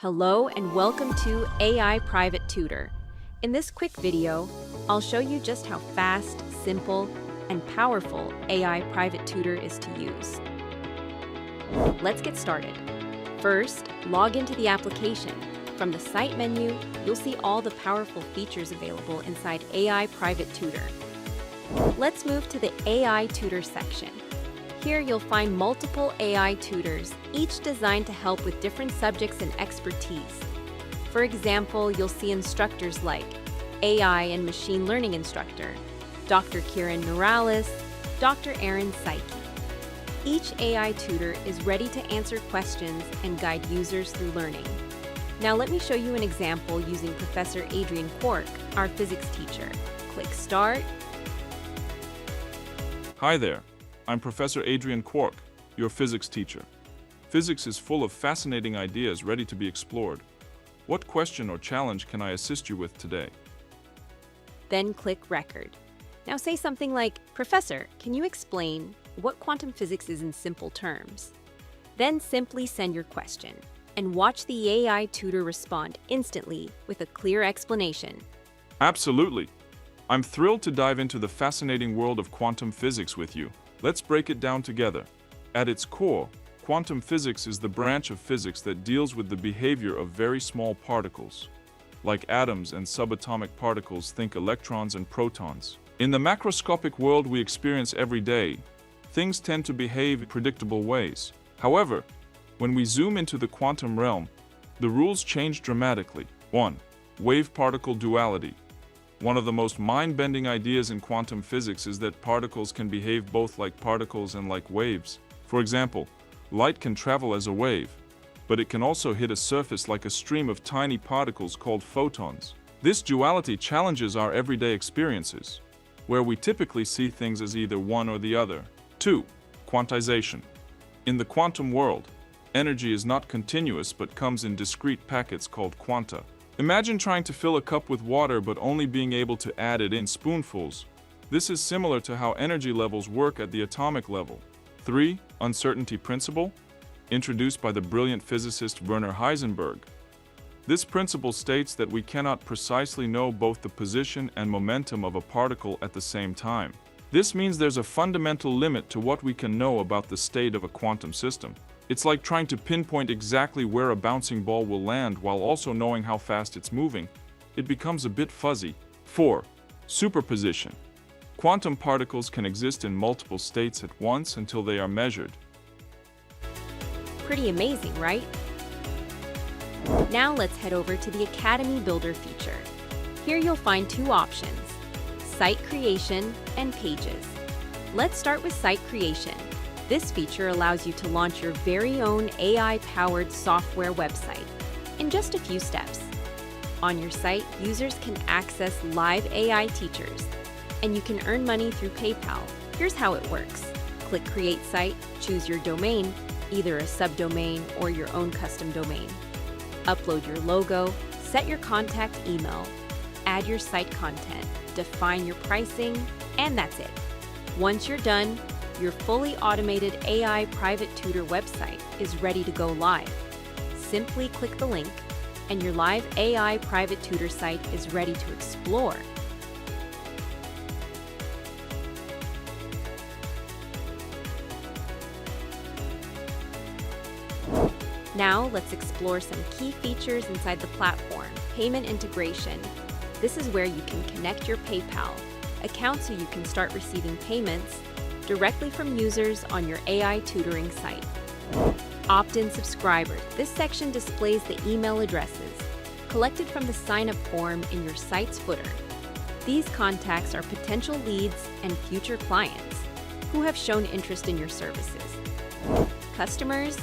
Hello and welcome to AI Private Tutor. In this quick video, I'll show you just how fast, simple, and powerful AI Private Tutor is to use. Let's get started. First, log into the application. From the Site menu, you'll see all the powerful features available inside AI Private Tutor. Let's move to the AI Tutor section. Here you'll find multiple AI tutors, each designed to help with different subjects and expertise. For example, you'll see instructors like AI and Machine Learning Instructor, Dr. Kieran Morales, Dr. Aaron 𝐖𝐡𝐚𝐭. Each AI tutor is ready to answer questions and guide users through learning. Now let me show you an example using Professor 𝐖𝐡𝐚𝐭, our physics teacher. Click Start. Hi there. I'm Professor 𝐖𝐡𝐚𝐭, your physics teacher. Physics is full of fascinating ideas ready to be explored. What question or challenge can I assist you with today? Then click Record. Now say something like, Professor, can you explain what quantum physics is in simple terms? Then simply send your question and watch the AI tutor respond instantly with a clear explanation. Absolutely. I'm thrilled to dive into the fascinating world of quantum physics with you. Let's break it down together. At its core, quantum physics is the branch of physics that deals with the behavior of very small particles. Like atoms and subatomic particles, think electrons and protons. In the macroscopic world we experience every day, things tend to behave in predictable ways. However, when we zoom into the quantum realm, the rules change dramatically. 1. Wave-particle duality. One of the most mind-bending ideas in quantum physics is that particles can behave both like particles and like waves. For example, light can travel as a wave, but it can also hit a surface like a stream of tiny particles called photons. This duality challenges our everyday experiences, where we typically see things as either one or the other. 2. Quantization. In the quantum world, energy is not continuous but comes in discrete packets called quanta. Imagine trying to fill a cup with water but only being able to add it in spoonfuls. This is similar to how energy levels work at the atomic level. 3. Uncertainty principle, introduced by the brilliant physicist Werner Heisenberg. This principle states that we cannot precisely know both the position and momentum of a particle at the same time. This means there's a fundamental limit to what we can know about the state of a quantum system. It's like trying to pinpoint exactly where a bouncing ball will land while also knowing how fast it's moving. It becomes a bit fuzzy. 4. Superposition. Quantum particles can exist in multiple states at once until they are measured. Pretty amazing, right? Now let's head over to the Academy Builder feature. Here you'll find two options, Site Creation and Pages. Let's start with Site Creation. This feature allows you to launch your very own AI-powered software website in just a few steps. On your site, users can access live AI teachers, and you can earn money through PayPal. Here's how it works. Click Create Site, choose your domain, either a subdomain or your own custom domain. Upload your logo, set your contact email, add your site content, define your pricing, and that's it. Once you're done, your fully automated AI Private Tutor website is ready to go live. Simply click the link, and your live AI Private Tutor site is ready to explore. Now let's explore some key features inside the platform. Payment integration. This is where you can connect your PayPal account so you can start receiving payments directly from users on your AI tutoring site. Opt-in subscribers. This section displays the email addresses collected from the sign-up form in your site's footer. These contacts are potential leads and future clients who have shown interest in your services. Customers.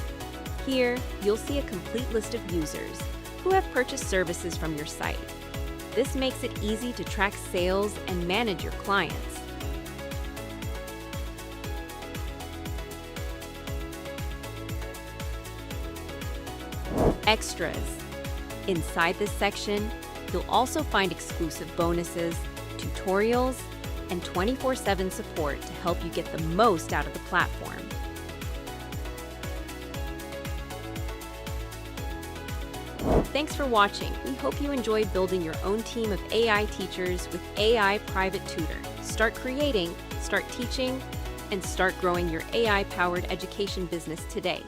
Here, you'll see a complete list of users who have purchased services from your site. This makes it easy to track sales and manage your clients. Extras. Inside this section, you'll also find exclusive bonuses, tutorials, and 24/7 support to help you get the most out of the platform. Thanks for watching. We hope you enjoyed building your own team of AI teachers with AI Private Tutor. Start creating, start teaching, and start growing your AI-powered education business today.